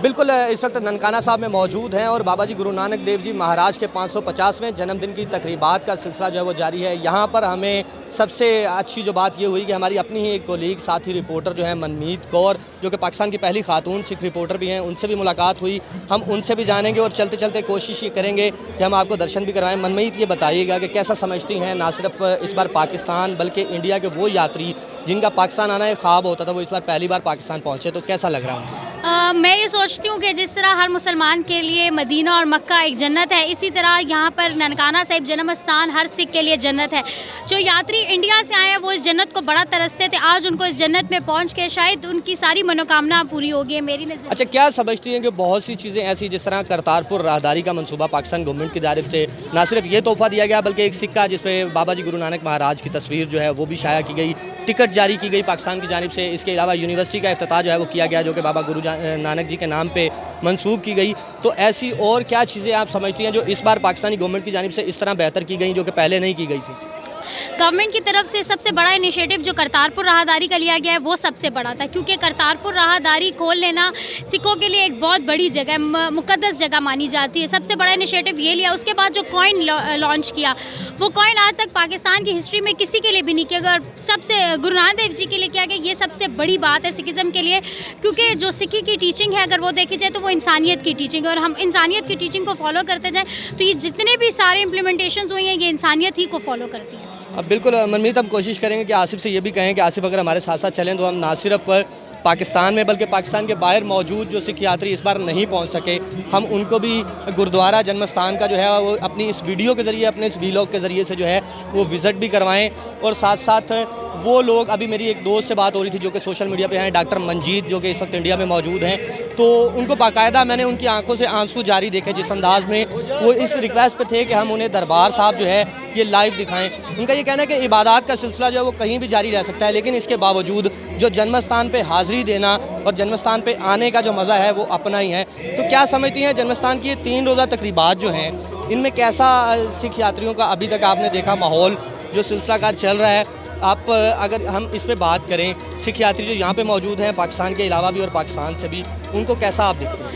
बिल्कुल इस वक्त ननकाना साहब में मौजूद हैं और बाबा जी गुरु नानक देव जी महाराज के 550वें जन्मदिन की तकरीबात का सिलसिला जो है वो जारी है। यहाँ पर हमें सबसे अच्छी जो बात ये हुई कि हमारी अपनी ही एक कोलीग साथी रिपोर्टर जो है मनमीत कौर, जो कि पाकिस्तान की पहली खातून सिख रिपोर्टर भी हैं, उनसे भी मुलाकात हुई। हम उनसे भी जानेंगे और चलते चलते कोशिश ये करेंगे कि हम आपको दर्शन भी करवाएं। मनमीत, ये बताइएगा कि कैसा समझती हैं ना सिर्फ इस बार पाकिस्तान बल्कि इंडिया के वो यात्री जिनका पाकिस्तान आना एक ख्वाब होता था, वो इस बार पहली बार पाकिस्तान पहुँचे, तो कैसा लग रहा है उनको? मैं ये सोचती हूँ कि जिस तरह हर मुसलमान के लिए मदीना और मक्का एक जन्नत है, इसी तरह यहाँ पर ननकाना साहिब जन्म स्थान हर सिख के लिए जन्नत है। जो यात्री इंडिया से आए हैं वो इस जन्नत को बड़ा तरसते थे, आज उनको इस जन्नत में पहुँच के शायद उनकी सारी मनोकामना पूरी होगी है मेरी नज़र। अच्छा, क्या समझती हैं कि बहुत सी चीज़ें ऐसी जिस तरह करतारपुर राहदारी का मंसूबा पाकिस्तान गवर्नमेंट की जानिब से ना सिर्फ ये तोहफा दिया गया बल्कि एक सिक्का जिसमें बाबा जी गुरु नानक महाराज की तस्वीर जो है वो भी शाया की गई, टिकट जारी की गई पाकिस्तान की जानिब से। इसके अलावा यूनिवर्सिटी का इफ्तिताह जो है वो किया गया जो कि बाबा गुरु नानक जी के नाम पे मंसूब की गई। तो ऐसी और क्या चीज़ें आप समझती हैं जो इस बार पाकिस्तानी गवर्नमेंट की जानिब से इस तरह बेहतर की गई जो कि पहले नहीं की गई थी? गवर्नमेंट की तरफ से सबसे बड़ा इनिशिएटिव जो करतारपुर राहदारी का लिया गया है वो सबसे बड़ा था, क्योंकि करतारपुर राहदारी खोल लेना सिखों के लिए एक बहुत बड़ी जगह, मुकद्दस जगह मानी जाती है। सबसे बड़ा इनिशिएटिव ये लिया। उसके बाद जो कॉइन लॉन्च किया, वो कॉइन आज तक पाकिस्तान की हिस्ट्री में किसी के लिए भी नहीं किया गया, और सबसे गुरु नानक देव जी के लिए किया गया। ये सबसे बड़ी बात है सिखिज़म के लिए, क्योंकि जो सिखी की टीचिंग है अगर वो देखी जाए तो वो इंसानियत की टीचिंग है, और हम इंसानियत की टीचिंग को फॉलो करते जाएँ तो ये जितने भी सारे इम्प्लीमेंटेशन हुई हैं ये इंसानियत ही को फॉलो करती है। अब बिल्कुल मनमीत, हम कोशिश करेंगे कि आसिफ से ये भी कहें कि आसिफ अगर हमारे साथ साथ चलें तो हम ना सिर्फ पाकिस्तान में बल्कि पाकिस्तान के बाहर मौजूद जो सिख यात्री इस बार नहीं पहुंच सके, हम उनको भी गुरुद्वारा जन्म स्थान का जो है वो अपनी इस वीडियो के ज़रिए, अपने इस वीलॉग के ज़रिए से जो है वो विज़िट भी करवाएं। और साथ साथ वो लोग, अभी मेरी एक दोस्त से बात हो रही थी जो कि सोशल मीडिया पे हैं, डॉक्टर मंजीत, जो कि इस वक्त इंडिया में मौजूद हैं, तो उनको बाकायदा मैंने उनकी आंखों से आंसू जारी देखे जिस अंदाज़ में वो इस रिक्वेस्ट पे थे कि हम उन्हें दरबार साहब जो है ये लाइव दिखाएं। उनका ये कहना है कि इबादत का सिलसिला जो है वो कहीं भी जारी रह सकता है, लेकिन इसके बावजूद जो जन्म स्थान पे हाज़िरी देना और जन्म स्थान पे आने का जो मज़ा है वो अपना ही है। तो क्या समझती हैं जन्म स्थान की ये 3 रोज़ा तकरीबात जो हैं, इनमें कैसा सिख यात्रियों का अभी तक आपने देखा माहौल जो सिलसिलाकार चल रहा है? आप अगर हम इस पे बात करें, सिख यात्री जो यहाँ पे मौजूद हैं पाकिस्तान के अलावा भी और पाकिस्तान से भी, उनको कैसा आप देखते हैं?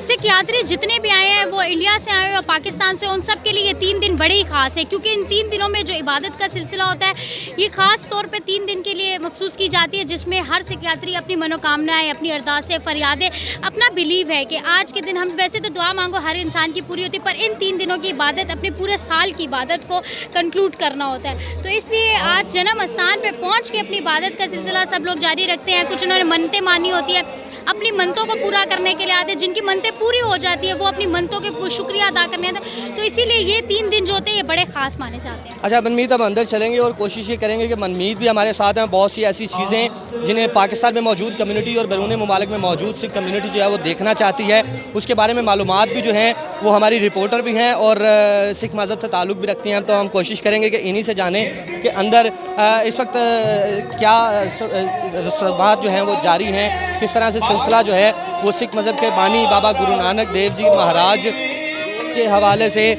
सिख यात्री जितने भी आए हैं वो इंडिया से आए और पाकिस्तान से, उन सब के लिए ये 3 दिन बड़े ही ख़ास है, क्योंकि इन 3 दिनों में जो इबादत का सिलसिला होता है ये ख़ास तौर पे 3 दिन के लिए मखसूस की जाती है, जिसमें हर सिख यात्री अपनी मनोकामनाएं, अपनी अरदासें, फरियादें, अपना बिलीव है कि आज के दिन हम वैसे तो दुआ मांगो हर इंसान की पूरी होती है, पर इन 3 दिनों की इबादत अपने पूरे साल की इबादत को कंक्लूड करना होता है। तो इसलिए आज जन्म स्थान पर पहुँच के अपनी इबादत का सिलसिला सब लोग जारी रखते हैं। कुछ उन्होंने मन्नतें मानी होती है, अपनी मन्नतों को पूरा करने के लिए आते हैं, जिनकी मन्नतें पूरी हो जाती है वो अपनी मन्नतों के शुक्रिया अदा करने आते हैं। तो इसीलिए ये 3 दिन जो होते हैं ये बड़े ख़ास माने जाते हैं। अच्छा मनमीत, अब अंदर चलेंगे और कोशिश ये करेंगे कि मनमीत भी हमारे साथ हैं। बहुत सी ऐसी चीज़ें जिन्हें पाकिस्तान में मौजूद कम्युनिटी और बैरून मुमालिक में मौजूद सिख कम्युनिटी जो है वो देखना चाहती है, उसके बारे में मालूमात भी जो हैं वो हमारी रिपोर्टर भी हैं और सिख मज़हब से ताल्लुक़ भी रखती हैं। तो हम कोशिश करेंगे कि इन्हीं से जानें कि अंदर इस वक्त क्या रस्मात जो हैं वो जारी हैं, किस तरह से सिलसिला जो है वो सिख मज़हब के बानी बाबा गुरु नानक देव जी महाराज के हवाले से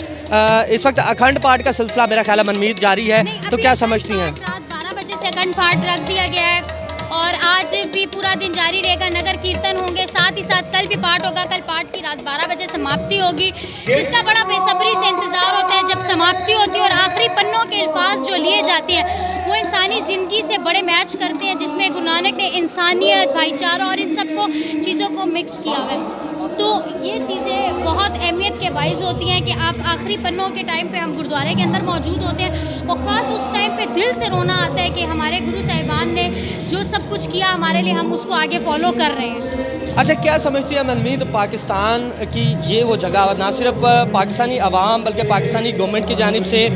इस वक्त अखंड पाठ का सिलसिला मेरा ख्याल है मनमीत जारी है। तो क्या समझती हैं? रात 12 बजे से अखंड पाठ रख दिया गया है और आज भी पूरा दिन जारी रहेगा। नगर कीर्तन होंगे, साथ ही साथ कल भी पाठ होगा। कल पाठ की रात 12 बजे समाप्ति होगी, जिसका बड़ा बेसब्री से इंतज़ार होता है जब समाप्ति होती है और आखिरी पन्नों के अल्फाज जो लिए जाते हैं वो इंसानी ज़िंदगी से बड़े मैच करते हैं, जिसमें गुरु नानक ने इंसानियत, भाईचारा और इन सब को चीज़ों को मिक्स किया हुआ है। तो ये चीज़ें बहुत अहमियत के बाइस होती हैं कि आप आखिरी पन्नों के टाइम पे हम गुरुद्वारे के अंदर मौजूद होते हैं और ख़ास उस टाइम पे दिल से रोना आता है कि हमारे गुरु साहिबान ने जो सब कुछ किया हमारे लिए, हम उसको आगे फॉलो कर रहे हैं। अच्छा, क्या समझती है मनमीत पाकिस्तान की ये वो जगह ना सिर्फ पाकिस्तानी अवाम बल्कि पाकिस्तानी गवर्नमेंट की जानिब से,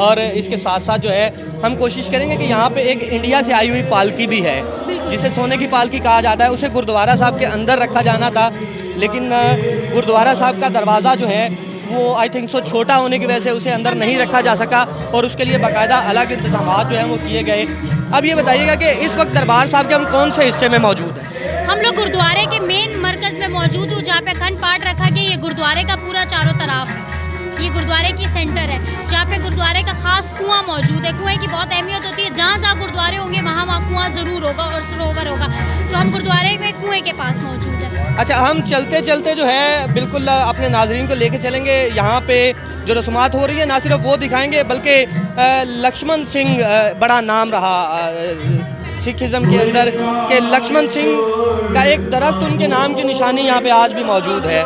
और इसके साथ साथ जो है हम कोशिश करेंगे कि यहाँ पे एक इंडिया से आई हुई पालकी भी है जिसे सोने की पालकी कहा जाता है। उसे गुरुद्वारा साहब के अंदर रखा जाना था, लेकिन गुरुद्वारा साहब का दरवाज़ा जो है वो आई थिंक सो छोटा होने की वजह से उसे अंदर नहीं रखा जा सका और उसके लिए बाकायदा अलग इंतजाम जो हैं वो किए गए। अब ये बताइएगा कि इस वक्त दरबार साहब के हम कौन से हिस्से में मौजूद हैं? हम लोग गुरुद्वारे के मेन मरकज़ में मौजूद हूँ जहाँ पे अखंड पाठ रखा गया। ये गुरुद्वारे का पूरा चारों तरफ है। ये गुरुद्वारे की सेंटर है, जहाँ पे गुरुद्वारे का खास कुआं मौजूद है। कुएं की बहुत अहमियत होती है, जहाँ जहाँ गुरुद्वारे होंगे वहाँ वहाँ कुआं ज़रूर होगा और सरोवर होगा। तो हम गुरुद्वारे में कुएं के पास मौजूद है। अच्छा, हम चलते चलते जो है बिल्कुल अपने नाजरीन को लेके चलेंगे। यहाँ पे जो रस्मात हो रही है ना सिर्फ वो दिखाएंगे, बल्कि लक्ष्मण सिंह बड़ा नाम रहा सिखिज़म के अंदर कि लक्ष्मण सिंह का एक दरख्त उनके नाम की निशानी यहाँ पे आज भी मौजूद है।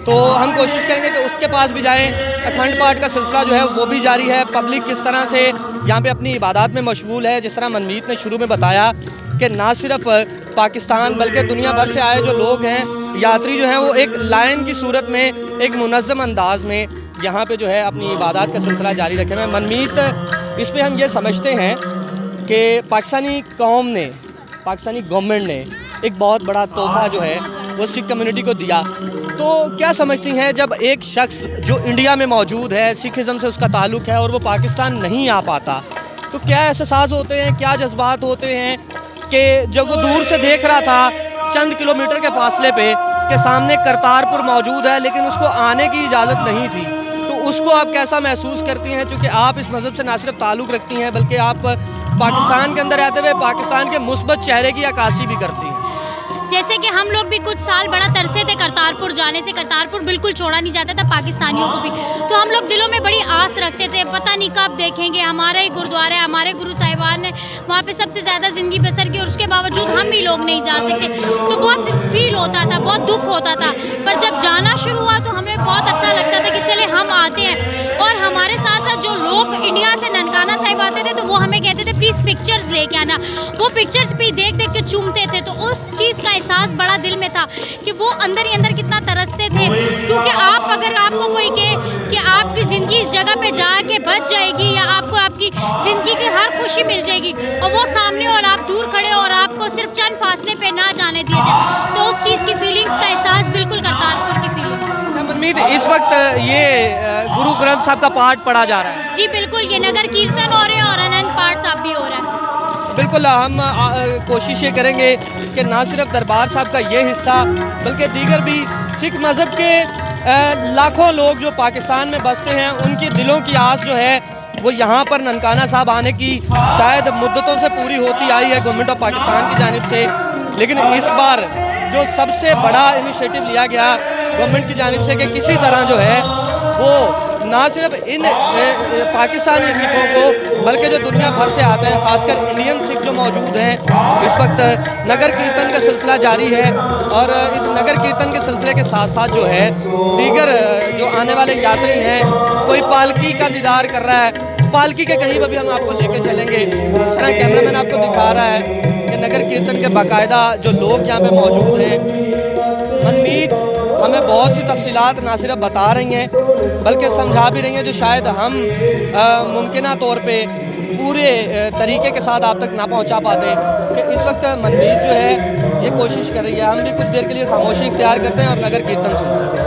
तो हम कोशिश करेंगे कि उसके पास भी जाएं। अखंड पाठ का सिलसिला जो है वो भी जारी है। पब्लिक किस तरह से यहाँ पे अपनी इबादत में मशगूल है, जिस तरह मनमीत ने शुरू में बताया कि ना सिर्फ पाकिस्तान बल्कि दुनिया भर से आए जो लोग हैं, यात्री जो हैं, वो एक लाइन की सूरत में एक मुनज़्ज़म अंदाज में यहाँ पे जो है अपनी इबादत का सिलसिला जारी रखे हुए हैं। मनमीत, इस पर हम ये समझते हैं कि पाकिस्तानी कौम ने, पाकिस्तानी गवर्नमेंट ने एक बहुत बड़ा तोहफ़ा जो है वो सिख कम्युनिटी को दिया। तो क्या समझती हैं जब एक शख्स जो इंडिया में मौजूद है, सिखिज़म से उसका ताल्लुक़ है और वो पाकिस्तान नहीं आ पाता, तो क्या एहसास होते हैं, क्या जज्बात होते हैं कि जब वो दूर से देख रहा था चंद किलोमीटर के फासले पे कि सामने करतारपुर मौजूद है लेकिन उसको आने की इजाज़त नहीं थी, तो उसको आप कैसा महसूस करती हैं? चूँकि आप इस मज़हब से ना सिर्फ ताल्लुक़ रखती हैं बल्कि आप पाकिस्तान के अंदर रहते हुए पाकिस्तान के मुस्बत चेहरे की अक्कासी भी करती हैं। जैसे कि हम लोग भी कुछ साल बड़ा तरसे थे करतारपुर जाने से, करतारपुर बिल्कुल छोड़ा नहीं जाता था पाकिस्तानियों को भी। तो हम लोग दिलों में बड़ी आस रखते थे, पता नहीं कब देखेंगे। हमारा ही गुरुद्वारा है, हमारे गुरु साहिबान ने वहाँ पे सबसे ज़्यादा ज़िंदगी बसर की और उसके बावजूद हम भी लोग नहीं जा सकते। तो बहुत फील होता था, बहुत दुख होता था। पर जब जाना शुरू हुआ तो हमें बहुत अच्छा लगता था कि चले हम आते हैं। और हमारे साथ साथ जो लोग इंडिया से ननकाना साहिब आते थे तो वो हमें कहते थे प्लीज़ पिक्चर्स लेके आना। वो पिक्चर्स भी देख देख के चूमते थे। तो उस चीज़ का एहसास बड़ा दिल में था कि वो अंदर ही अंदर कितना तरसते थे। क्योंकि आप अगर आपको कोई कहे कि आपकी ज़िंदगी इस जगह पे जाके बच जाएगी या आपको आपकी ज़िंदगी की हर खुशी मिल जाएगी और वो सामने और आप दूर खड़े और आपको सिर्फ चंद फासले पे ना जाने दिया जाए, तो उस चीज़ की फीलिंग्स का एहसास बिल्कुल करतारपुर की फीलिंग। मनमीत, इस वक्त ये गुरु ग्रंथ साहब का पाठ पढ़ा जा रहा है। जी बिल्कुल, ये नगर कीर्तन हो रहे हैं और अनंत पाठ साहब भी हो रहा है। बिल्कुल, हम कोशिश ये करेंगे कि ना सिर्फ दरबार साहब का ये हिस्सा बल्कि दीगर भी सिख मज़हब के लाखों लोग जो पाकिस्तान में बसते हैं, उनके दिलों की आस जो है वो यहाँ पर ननकाना साहब आने की शायद मुद्दतों से पूरी होती आई है गवर्नमेंट ऑफ पाकिस्तान की जानिब से। लेकिन इस बार जो सबसे बड़ा इनिशिएटिव लिया गया गवर्नमेंट की जानिब से कि किसी तरह जो है वो ना सिर्फ इन पाकिस्तानी सिखों को बल्कि जो दुनिया भर से आते हैं, खासकर इंडियन सिख जो मौजूद हैं, इस वक्त नगर कीर्तन का सिलसिला जारी है। और इस नगर कीर्तन के सिलसिले के साथ साथ जो है दीगर जो आने वाले यात्री हैं, कोई पालकी का दीदार कर रहा है। पालकी के कहीं भी हम आपको लेके चलेंगे। इस तरह कैमरामैन आपको दिखा रहा है कि नगर कीर्तन के बाकायदा जो लोग यहाँ पे मौजूद हैं। मनमीत हमें बहुत सी तफसीलात ना सिर्फ बता रही हैं बल्कि समझा भी रही हैं जो शायद हम मुमकिन तौर पे पूरे तरीके के साथ आप तक ना पहुंचा पाते। कि इस वक्त मनमीत जो है ये कोशिश कर रही है। हम भी कुछ देर के लिए खामोशी इख्तियार करते हैं और नगर कीर्तन सुनते हैं।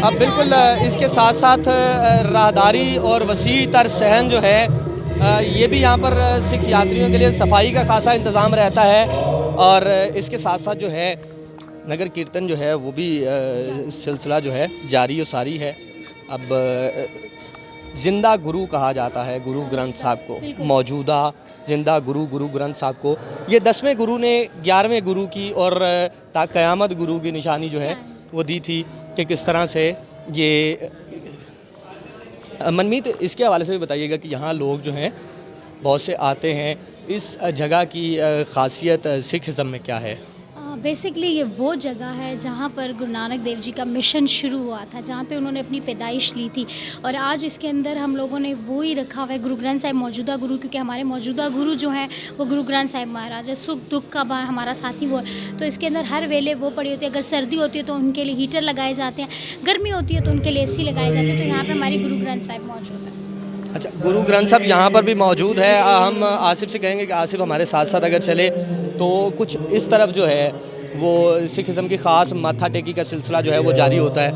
अब बिल्कुल इसके साथ साथ राहदारी और वसी तर सहन जो है ये भी यहाँ पर सिख यात्रियों के लिए सफाई का खासा इंतज़ाम रहता है। और इसके साथ साथ जो है नगर कीर्तन जो है वो भी सिलसिला जो है जारी और सारी है। अब ज़िंदा गुरु कहा जाता है गुरु ग्रंथ साहब को, मौजूदा ज़िंदा गुरु ग्रंथ साहब को। ये 10वें गुरु ने 11वें गुरु की और ता क़यामत गुरु की निशानी जो है वो दी थी कि किस तरह से ये। मनमीत, इसके हवाले से भी बताइएगा कि यहाँ लोग जो हैं बहुत से आते हैं, इस जगह की ख़ासियत सिखिज़म में क्या है? बेसिकली ये वो जगह है जहाँ पर गुरु नानक देव जी का मिशन शुरू हुआ था, जहाँ पे उन्होंने अपनी पैदाइश ली थी। और आज इसके अंदर हम लोगों ने वो ही रखा हुआ है, गुरु ग्रंथ साहिब मौजूदा गुरु, क्योंकि हमारे मौजूदा गुरु जो हैं वो गुरु ग्रंथ साहिब महाराज है। सुख दुख का हमारा साथी वो है, तो इसके अंदर हर वेले वो पड़ी होती है। अगर सर्दी होती है तो उनके लिए हीटर लगाए जाते हैं, गर्मी होती है तो उनके लिए AC लगाए जाते हैं। तो यहाँ पर हमारी गुरु ग्रंथ साहिब मौजूद है। अच्छा, गुरु ग्रंथ साहब यहाँ पर भी मौजूद है। हम आसिफ से कहेंगे कि आसिफ हमारे साथ साथ अगर चले तो कुछ इस तरफ जो है वो सिखिज़म की ख़ास माथा टेकी का सिलसिला जो है वो जारी होता है।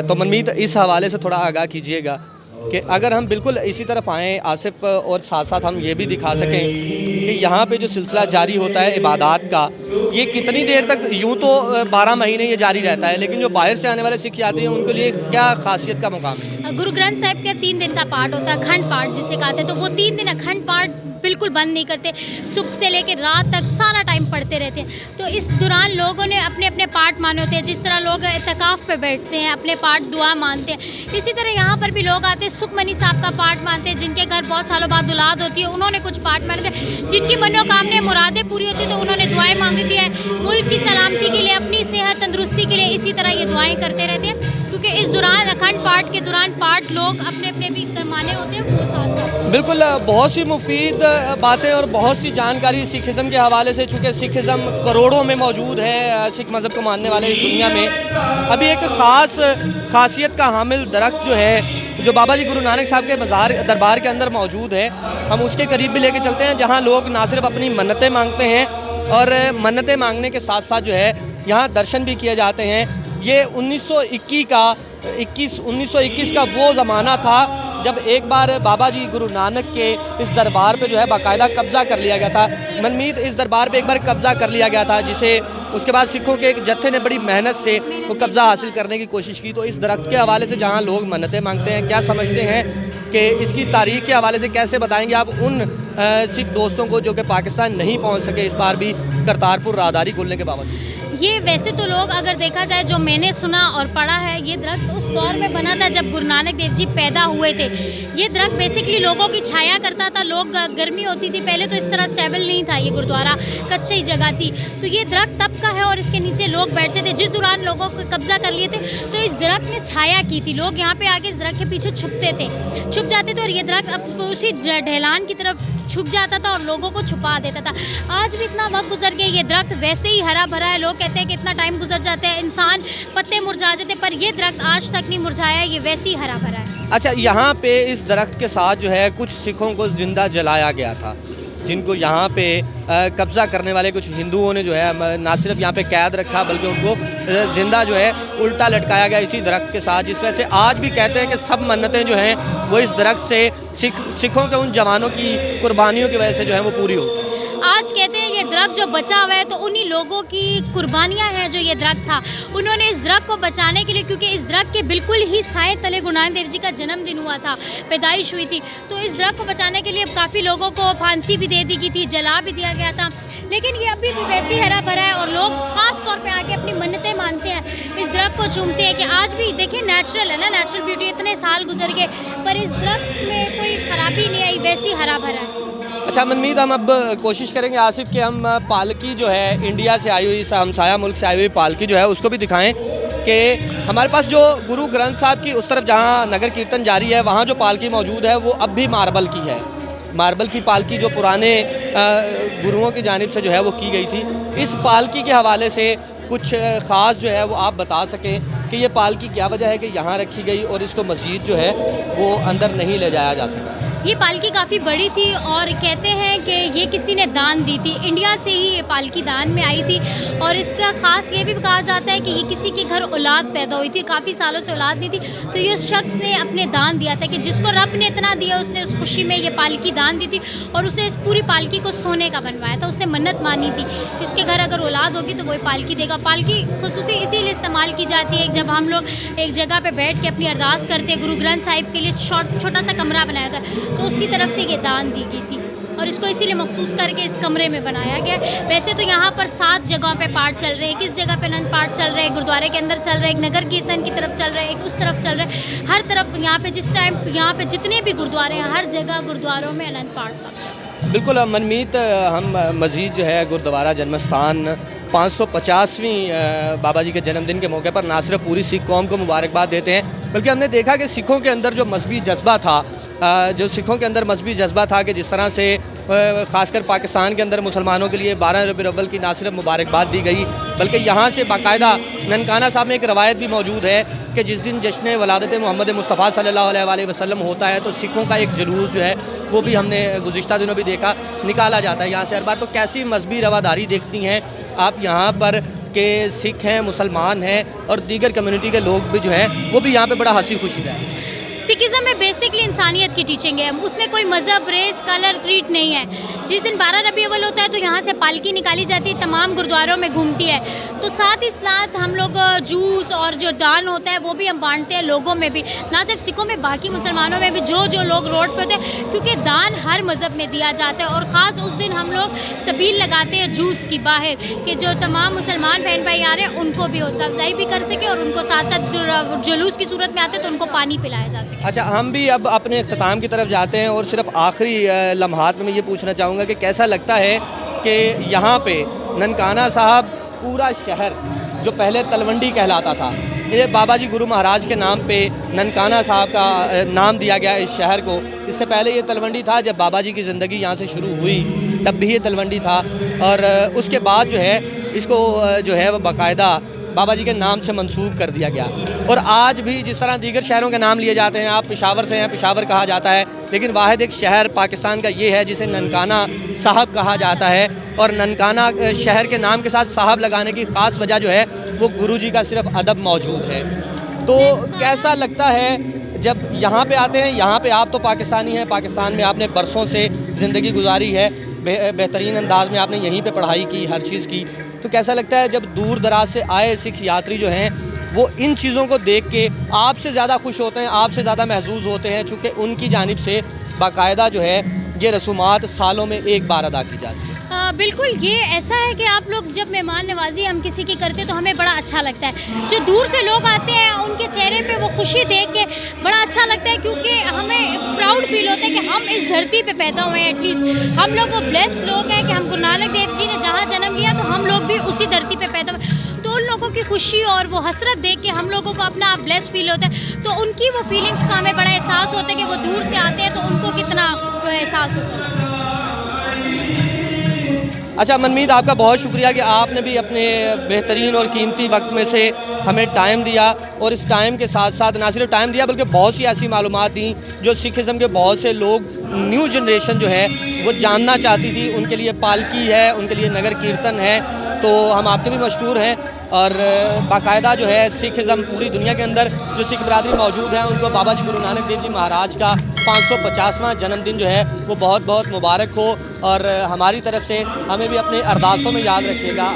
तो मनमीत इस हवाले से थोड़ा आगाह कीजिएगा कि अगर हम बिल्कुल इसी तरफ आएँ आसिफ, और साथ साथ हम ये भी दिखा सकें कि यहाँ पे जो सिलसिला जारी होता है इबादत का, ये कितनी देर तक, यूँ तो 12 महीने ये जारी रहता है, लेकिन जो बाहर से आने वाले सिख यात्री हैं उनके लिए क्या खासियत का मुकाम है? गुरु ग्रंथ साहिब का 3 दिन का पाठ होता है, अखंड पाठ जिसे कहते हैं। तो वो 3 दिन अखंड पाठ बिल्कुल बंद नहीं करते, सुबह से लेकर रात तक सारा टाइम पढ़ते रहते हैं। तो इस दौरान लोगों ने अपने अपने पाठ माने होते हैं, जिस तरह लोग इत्तिकाफ़ पे बैठते हैं, अपने पाठ दुआ मानते हैं, इसी तरह यहाँ पर भी लोग आते हैं, सुखमनी साहब का पाठ मानते हैं। जिनके घर बहुत सालों बाद औलाद होती है उन्होंने कुछ पाठ मानते हैं, जिनकी मनोकामनाएं मुरादें पूरी होती है तो उन्होंने दुआएं मांगी थी है, मुल्क की सलामती के लिए, अपनी सेहत तंदुरुस्ती के लिए। इसी तरह ये दुआएं करते रहते हैं, क्योंकि इस दौरान अखंड पाठ के दौरान पाठ लोग अपने अपने भी करवाने होते हैं वो साथ साथ। बिल्कुल, बहुत सी मुफीद बातें और बहुत सी जानकारी सिखिज़म के हवाले से, चूँकि सिखिज़म करोड़ों में मौजूद है, सिख मज़हब को मानने वाले इस दुनिया में। अभी एक ख़ास खासियत का हामिल दरख्त जो है, जो बाबा जी गुरु नानक साहब के मज़ार दरबार के अंदर मौजूद है, हम उसके करीब भी लेके चलते हैं, जहाँ लोग ना सिर्फ अपनी मन्नतें मांगते हैं और मन्नतें मांगने के साथ साथ जो है यहाँ दर्शन भी किए जाते हैं। ये 1921 का वो ज़माना था जब एक बार बाबा जी गुरु नानक के इस दरबार पे जो है बाकायदा कब्ज़ा कर लिया गया था। मनमीत, इस दरबार पे एक बार कब्ज़ा कर लिया गया था, जिसे उसके बाद सिखों के एक जत्थे ने बड़ी मेहनत से वो कब्ज़ा हासिल करने की कोशिश की। तो इस दरख्त के हवाले से जहाँ लोग मन्नतें मांगते हैं, क्या समझते हैं कि इसकी तारीख़ के हवाले से कैसे बताएंगे आप उन सिख दोस्तों को जो कि पाकिस्तान नहीं पहुँच सके इस बार भी करतारपुर राहदारी खुलने के बावजूद? ये वैसे तो लोग अगर देखा जाए, जो मैंने सुना और पढ़ा है, ये दरख्त उस दौर में बना था जब गुरु नानक देव जी पैदा हुए थे। ये दरख्त बेसिकली लोगों की छाया करता था, लोग गर्मी होती थी, पहले तो इस तरह स्टेबल नहीं था, ये गुरुद्वारा कच्ची जगह थी, तो ये दरख्त तब का है और इसके नीचे लोग बैठते थे। जिस दौरान लोगों को कब्जा कर लिए थे तो इस दरख्त ने छाया की थी, लोग यहाँ पे आके इस दरख्त के पीछे छुप जाते थे और ये दरख्त अब उसी ढलान की तरफ छुप जाता था और लोगों को छुपा देता था। आज भी इतना वक्त गुजर गया, ये दरख्त वैसे ही हरा भरा है। लोग कहते हैं कि इतना टाइम गुजर जाता है, इंसान पत्ते मुरझा जाते, पर ये दरख्त आज तक नहीं मुरझाया, ये वैसे ही हरा भरा है। अच्छा, यहाँ पे इस दरख्त के साथ जो है कुछ सिखों को ज़िंदा जलाया गया था, जिनको यहाँ पे कब्ज़ा करने वाले कुछ हिंदुओं ने जो है ना सिर्फ यहाँ पे कैद रखा बल्कि उनको ज़िंदा जो है उल्टा लटकाया गया इसी दरख्त के साथ। जिस वजह से आज भी कहते हैं कि सब मन्नतें जो हैं वो इस दरख्त से सिखों के उन जवानों की कुर्बानियों की वजह से जो है वो पूरी होती है। आज कहते हैं ये दरख्त जो बचा हुआ है तो उन्हीं लोगों की कुर्बानियां हैं जो ये दरख्त था। उन्होंने इस दरख्त को बचाने के लिए, क्योंकि इस दरख्त के बिल्कुल ही साए तले गुरु नानक देव जी का जन्मदिन हुआ था, पैदाइश हुई थी, तो इस दरख्त को बचाने के लिए काफ़ी लोगों को फांसी भी दे दी गई थी, जला भी दिया गया था। लेकिन ये अभी भी वैसे ही हरा भरा है और लोग ख़ास तौर पे आके अपनी मन्नतें मानते हैं, इस दरख्त को चूमते हैं। कि आज भी देखिए नेचुरल है ना, नेचुरल ब्यूटी, इतने साल गुजर गए पर इस दरख्त में कोई खराबी नहीं आई, वैसे ही हरा भरा है। अच्छा मनमीत, हम अब कोशिश करेंगे आसिफ कि हम पालकी जो है इंडिया से आई हुई, हमसाया मुल्क से आई हुई पालकी जो है उसको भी दिखाएं कि हमारे पास जो गुरु ग्रंथ साहब की उस तरफ जहाँ नगर कीर्तन जारी है वहाँ जो पालकी मौजूद है वो अब भी मार्बल की है। मार्बल की पालकी जो पुराने गुरुओं की जानिब से जो है वो की गई थी। इस पालकी के हवाले से कुछ ख़ास जो है वो आप बता सकें कि ये पालकी क्या वजह है कि यहाँ रखी गई और इसको मज़ीद जो है वो अंदर नहीं ले जाया जा सका? ये पालकी काफ़ी बड़ी थी और कहते हैं कि ये किसी ने दान दी थी, इंडिया से ही ये पालकी दान में आई थी। और इसका ख़ास ये भी कहा जाता है कि ये किसी के घर औलाद पैदा हुई थी, काफ़ी सालों से औलाद नहीं थी, तो ये उस शख्स ने अपने दान दिया था कि जिसको रब ने इतना दिया उसने उस खुशी में ये पालकी दान दी थी और उसे इस पूरी पालकी को सोने का बनवाया था। उसने मन्नत मानी थी कि उसके घर अगर औलाद होगी तो वही पालकी देगा। पालकी खुसूसी इसीलिए इस्तेमाल की जाती है, जब हम लोग एक जगह पर बैठ के अपनी अरदास करते हैं, गुरु ग्रंथ साहिब के लिए छोटा सा कमरा बनाया था तो उसकी तरफ से ये दान दी गई थी और इसको इसीलिए मखसूस करके इस कमरे में बनाया गया। वैसे तो यहाँ पर 7 जगहों पे पाठ चल रहे हैं, किस जगह पे अनंत पाठ चल रहे हैं, गुरुद्वारे के अंदर चल रहे हैं, एक नगर कीर्तन की तरफ चल रहे हैं, एक उस तरफ चल रहे हैं, हर तरफ यहाँ पे जिस टाइम यहाँ पे जितने भी गुरुद्वारे हैं हर जगह गुरुद्वारों में अनंत पाठ सब चल रहा है। बिल्कुल मनमीत, हम मज़ीद जो है गुरुद्वारा जन्मस्थान 550वीं बाबा जी के जन्मदिन के मौके पर ना सिर्फ पूरी सिख कौम को मुबारकबाद देते हैं, बल्कि हमने देखा कि सिखों के अंदर जो मजहबी जज्बा था, कि जिस तरह से ख़ासकर पाकिस्तान के अंदर मुसलमानों के लिए 12 रबीउल अव्वल की ना सिर्फ मुबारकबाद दी गई, बल्कि यहाँ से बाकायदा ननकाना साहब में एक रवायत भी मौजूद है कि जिस दिन जश्न वलादत मोहम्मद मुस्तफ़ा सल्लल्लाहु अलैहि वसल्लम होता है तो सिखों का एक जुलूस जो है वो भी हमने गुज़िश्ता दिनों भी देखा, निकाला जाता है यहाँ से हर बार। तो कैसी मजहबी रवादारी देखती हैं आप यहाँ पर के सिख हैं, मुसलमान हैं और दीगर कम्युनिटी के लोग भी जो हैं वो भी यहाँ पे बड़ा हंसी खुशी रहे? सिखिज़म में बेसिकली इंसानियत की टीचिंग है, उसमें कोई मज़हब, रेस, कलर, क्रीड नहीं है। जिस दिन 12 रबी अव्वल होता है तो यहाँ से पालकी निकाली जाती है, तमाम गुरुद्वारों में घूमती है। तो साथ ही साथ हम लोग जूस और जो दान होता है वो भी हम बांटते हैं लोगों में भी, ना सिर्फ सिखों में, बाकी मुसलमानों में भी जो लोग रोड पे होते हैं, क्योंकि दान हर मज़हब में दिया जाता है। और ख़ास उस दिन हम लोग सबील लगाते हैं जूस की बाहर, कि जो तमाम मुसलमान बहन भाई आ रहे हैं उनको भी हौसला अफजाई भी कर सके और उनको साथ साथ जुलूस की सूरत में आते हैं तो उनको पानी पिलाया जा सके। अच्छा, हम भी अब अपने इख्तिताम की तरफ जाते हैं और सिर्फ आखिरी लम्हात में मैं ये पूछना चाहूँगा कि कैसा लगता है कि यहाँ पे ननकाना साहब पूरा शहर जो पहले तलवंडी कहलाता था, ये बाबा जी गुरु महाराज के नाम पे ननकाना साहब का नाम दिया गया इस शहर को। इससे पहले ये तलवंडी था, जब बाबा जी की ज़िंदगी यहाँ से शुरू हुई तब भी ये तलवंडी था और उसके बाद जो है इसको जो है वो बाकायदा बाबा जी के नाम से मंसूब कर दिया गया। और आज भी जिस तरह दीगर शहरों के नाम लिए जाते हैं, आप पेशावर से हैं, पेशावर कहा जाता है, लेकिन वाहिद एक शहर पाकिस्तान का ये है जिसे ननकाना साहब कहा जाता है। और ननकाना शहर के नाम के साथ साहब लगाने की ख़ास वजह जो है वो गुरुजी का सिर्फ अदब मौजूद है। तो कैसा लगता है जब यहाँ पे आते हैं? यहाँ पे आप तो पाकिस्तानी हैं, पाकिस्तान में आपने बरसों से ज़िंदगी गुजारी है, बेहतरीन अंदाज में आपने यहीं पे पढ़ाई की, हर चीज़ की। तो कैसा लगता है जब दूर दराज से आए सिख यात्री जो हैं वो इन चीज़ों को देख के आपसे ज़्यादा खुश होते हैं, आपसे ज़्यादा महसूस होते हैं, चूँकि उनकी जानिब से बाकायदा जो है ये रसूमात सालों में एक बार अदा की जाती है? बिल्कुल, ये ऐसा है कि आप लोग जब मेहमान नवाजी हम किसी की करते तो हमें बड़ा अच्छा लगता है। जो दूर से लोग आते हैं उनके चेहरे पे वो खुशी देख के बड़ा अच्छा लगता है, क्योंकि हमें प्राउड फील होता है कि हम इस धरती पे पैदा हुए हैं। एटलीस्ट हम लोग वो ब्लेस्ड लोग हैं कि हम गुरु नानक देव जी ने जहाँ जन्म लिया तो हम लोग भी उसी धरती पर पैदा हुए। तो उन लोगों की खुशी और वो हसरत देख के हम लोगों को अपना ब्लेस्ड फील होता है। तो उनकी वो फीलिंग्स का हमें बड़ा एहसास होता है कि वो दूर से आते हैं तो उनको कितना एहसास होता है। अच्छा मनमीत, आपका बहुत शुक्रिया कि आपने भी अपने बेहतरीन और कीमती वक्त में से हमें टाइम दिया और इस टाइम के साथ साथ ना सिर्फ टाइम दिया बल्कि बहुत सी ऐसी मालूमात दी जो सिखिज़म के बहुत से लोग, न्यू जनरेशन जो है वो जानना चाहती थी। उनके लिए पालकी है, उनके लिए नगर कीर्तन है, तो हम आपके भी मशकूर हैं। और बाकायदा जो है सिखिज़म पूरी दुनिया के अंदर जो सिख बरादरी मौजूद है उनको बाबा जी गुरु नानक देव जी महाराज का 550वां जन्मदिन जो है वो बहुत बहुत मुबारक हो। और हमारी तरफ से हमें भी अपने अरदासों में याद रखिएगा।